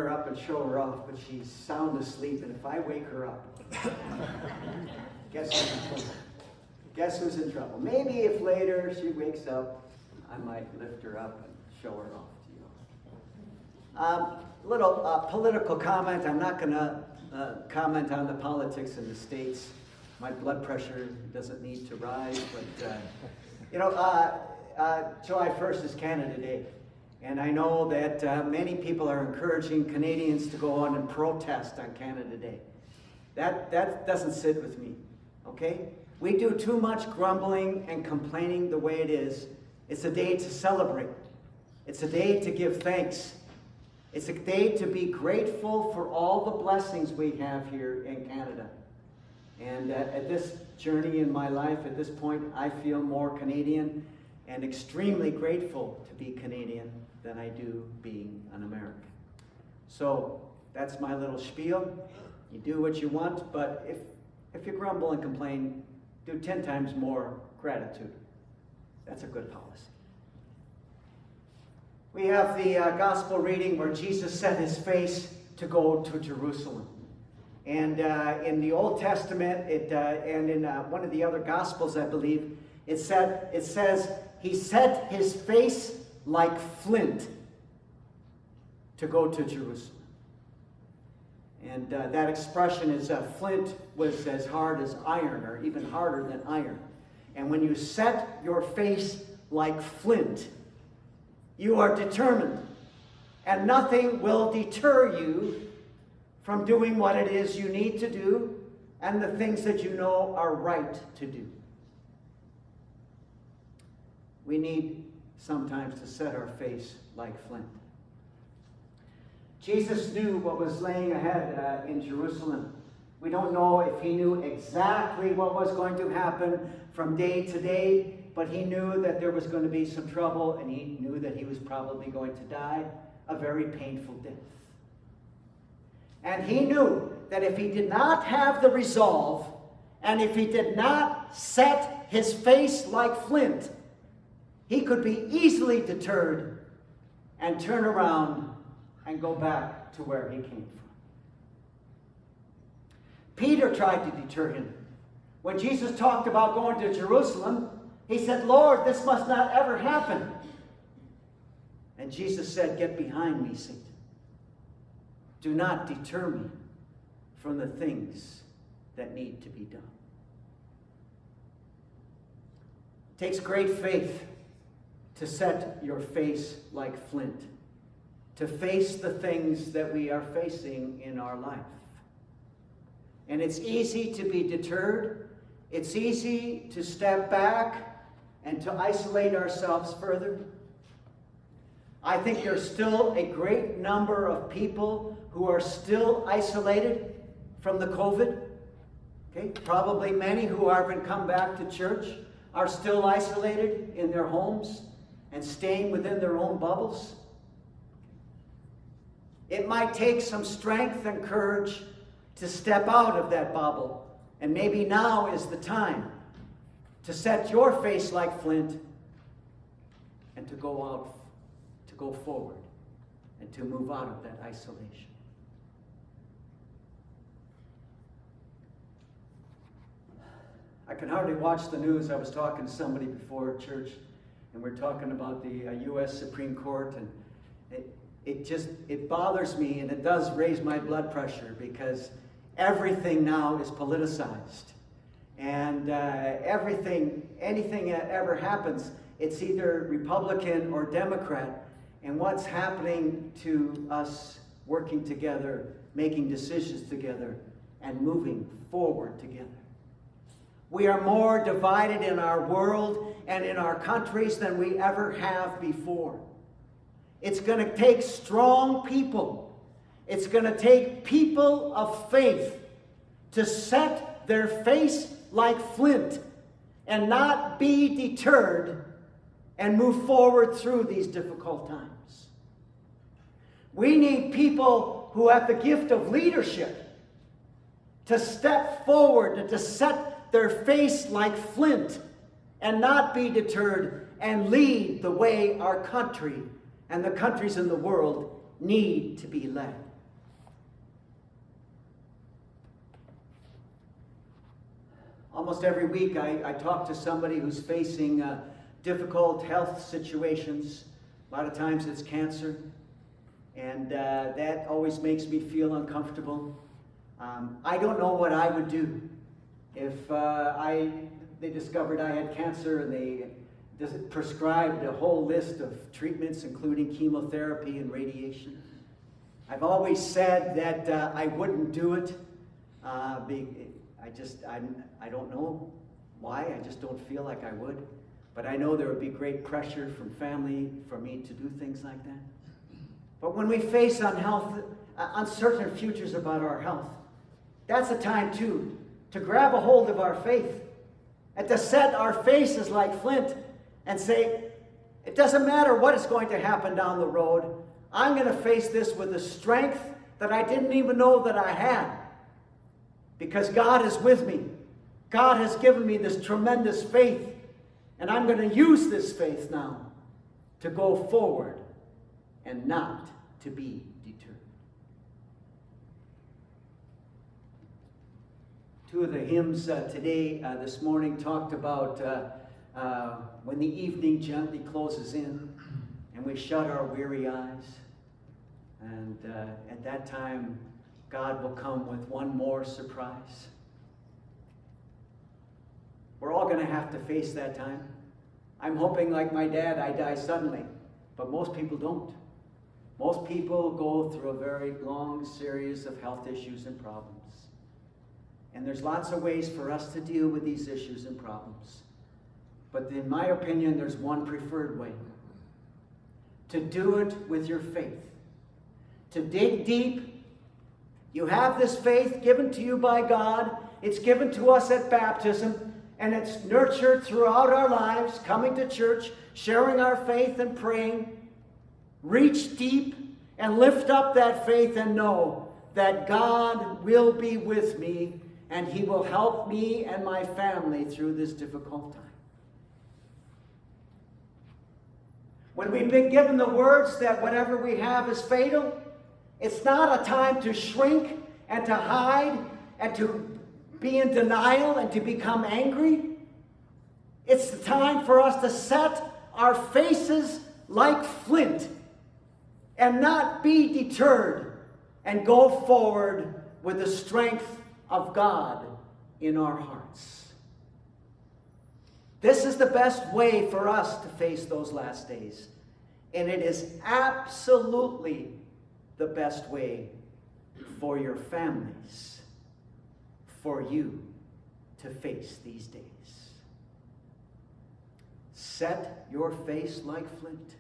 her up and show her off, but she's sound asleep, and if I wake her up, guess who's in trouble? Guess who's in trouble? Maybe if later she wakes up, I might lift her up and show her off to you. Little political comment. I'm not going to comment on the politics in the States. My blood pressure doesn't need to rise, but July 1st is Canada Day. And I know that many people are encouraging Canadians to go on and protest on Canada Day. That doesn't sit with me, okay? We do too much grumbling and complaining the way it is. It's a day to celebrate. It's a day to give thanks. It's a day to be grateful for all the blessings we have here in Canada. And at this journey in my life, at this point, I feel more Canadian and extremely grateful to be Canadian than I do being an American. So that's my little spiel. You do what you want, but if you grumble and complain, do 10 times more gratitude. That's a good policy. We have the gospel reading where Jesus set his face to go to Jerusalem. And in the Old Testament, and in one of the other Gospels, I believe, it says, he set his face like flint to go to Jerusalem. And that expression is flint was as hard as iron, or even harder than iron. And when you set your face like flint, you are determined. And nothing will deter you from doing what it is you need to do and the things that you know are right to do. We need sometimes to set our face like flint. Jesus knew what was laying ahead in Jerusalem. We don't know if he knew exactly what was going to happen from day to day, but he knew that there was going to be some trouble, and he knew that he was probably going to die a very painful death. And he knew that if he did not have the resolve, and if he did not set his face like flint, he could be easily deterred and turn around and go back to where he came from. Peter tried to deter him. When Jesus talked about going to Jerusalem, he said, "Lord, this must not ever happen." And Jesus said, "Get behind me, Satan. Do not deter me from the things that need to be done." It takes great faith to set your face like flint, to face the things that we are facing in our life. And it's easy to be deterred. It's easy to step back and to isolate ourselves further. I think there's still a great number of people who are still isolated from the COVID. Okay? Probably many who haven't come back to church are still isolated in their homes and staying within their own bubbles. It might take some strength and courage to step out of that bubble. And maybe now is the time to set your face like flint and to go out, to go forward, and to move out of that isolation. I can hardly watch the news. I was talking to somebody before church, and we're talking about the U.S. Supreme Court, and it bothers me, and it does raise my blood pressure, because everything now is politicized. And anything that ever happens, it's either Republican or Democrat. And what's happening to us working together, making decisions together, and moving forward together? We are more divided in our world and in our countries than we ever have before. It's going to take strong people. It's going to take people of faith to set their face like flint and not be deterred and move forward through these difficult times. We need people who have the gift of leadership to step forward and to set their face like flint and not be deterred and lead the way our country and the countries in the world need to be led. almost every week I talk to somebody who's facing difficult health situations. A lot of times it's cancer, and that always makes me feel uncomfortable. I don't know what I would do if they discovered I had cancer and they prescribed a whole list of treatments, including chemotherapy and radiation. I've always said that I wouldn't do it. I don't know why. I just don't feel like I would. But I know there would be great pressure from family for me to do things like that. But when we face uncertain futures about our health, that's a time too to grab a hold of our faith and to set our faces like flint and say, it doesn't matter what is going to happen down the road. I'm going to face this with a strength that I didn't even know that I had. Because God is with me. God has given me this tremendous faith. And I'm going to use this faith now to go forward and not to be deterred. Two of the hymns this morning talked about when the evening gently closes in and we shut our weary eyes. And at that time, God will come with one more surprise. We're all going to have to face that time. I'm hoping, like my dad, I die suddenly. But most people don't. Most people go through a very long series of health issues and problems. And there's lots of ways for us to deal with these issues and problems. But in my opinion, there's one preferred way. To do it with your faith. To dig deep. You have this faith given to you by God. It's given to us at baptism. And it's nurtured throughout our lives, coming to church, sharing our faith and praying. Reach deep and lift up that faith and know that God will be with me and He will help me and my family through this difficult time. When we've been given the words that whatever we have is fatal, it's not a time to shrink and to hide and to be in denial and to become angry. It's the time for us to set our faces like flint and not be deterred and go forward with the strength of God in our hearts. This is the best way for us to face those last days. And it is absolutely the best way for your families, for you to face these days. Set your face like flint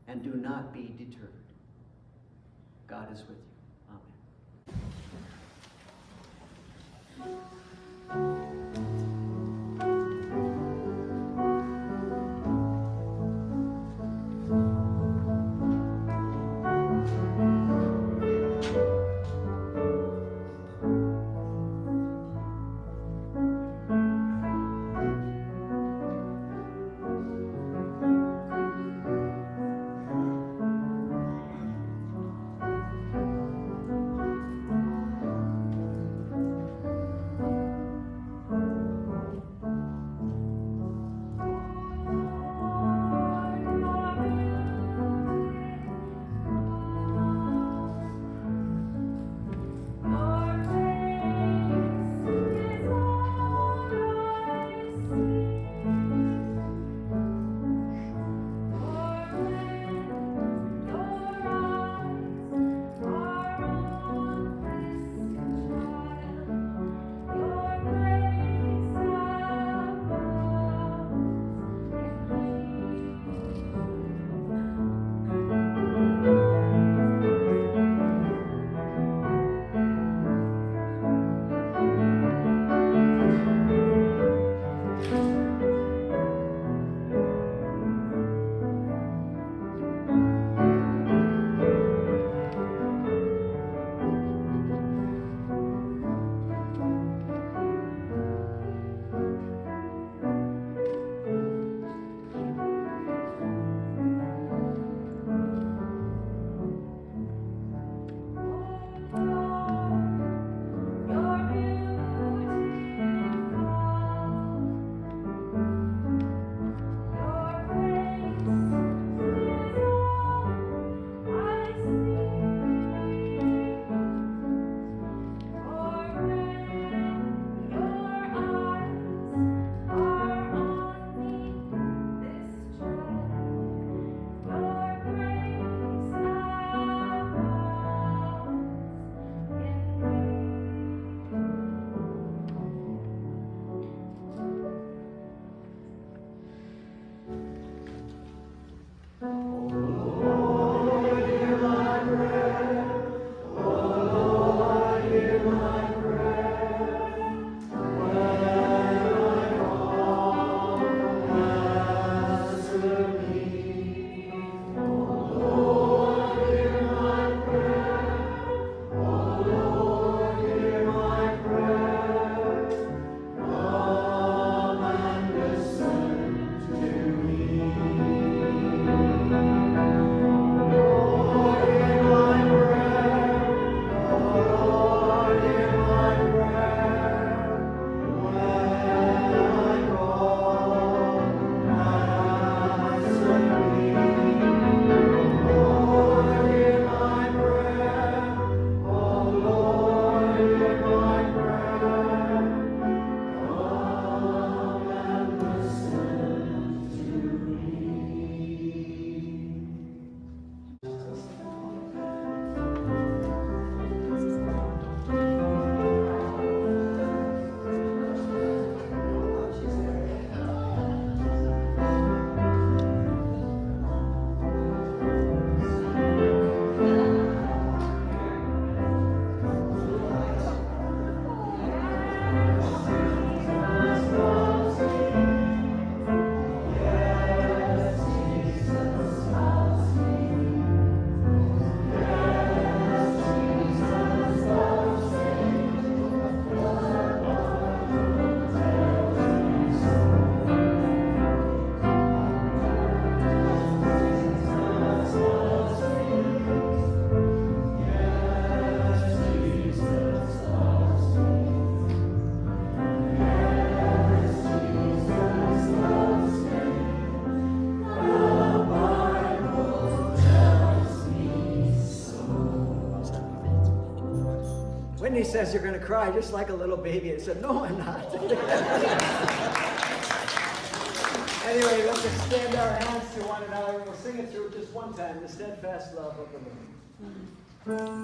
and do not be deterred. God is with you. Amen. says you're going to cry just like a little baby. I said, no, I'm not. Anyway, let's extend our hands to one another. We'll sing it through just one time. The steadfast love of the Lord.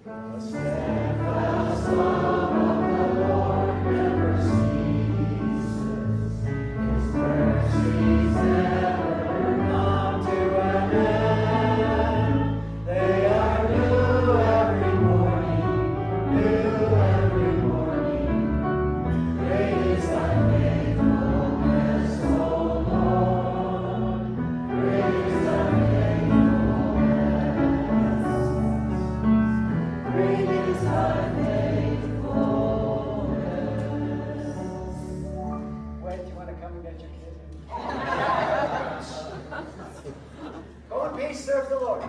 The steadfast love of the Lord never ceases. His mercies never come to an end. They are new every morning, new every morning. Great is thy faithfulness, O Lord. Great is thy faithfulness. Great is thy faithfulness. Wait, do you want to come and get your kid? Go in peace, serve the Lord.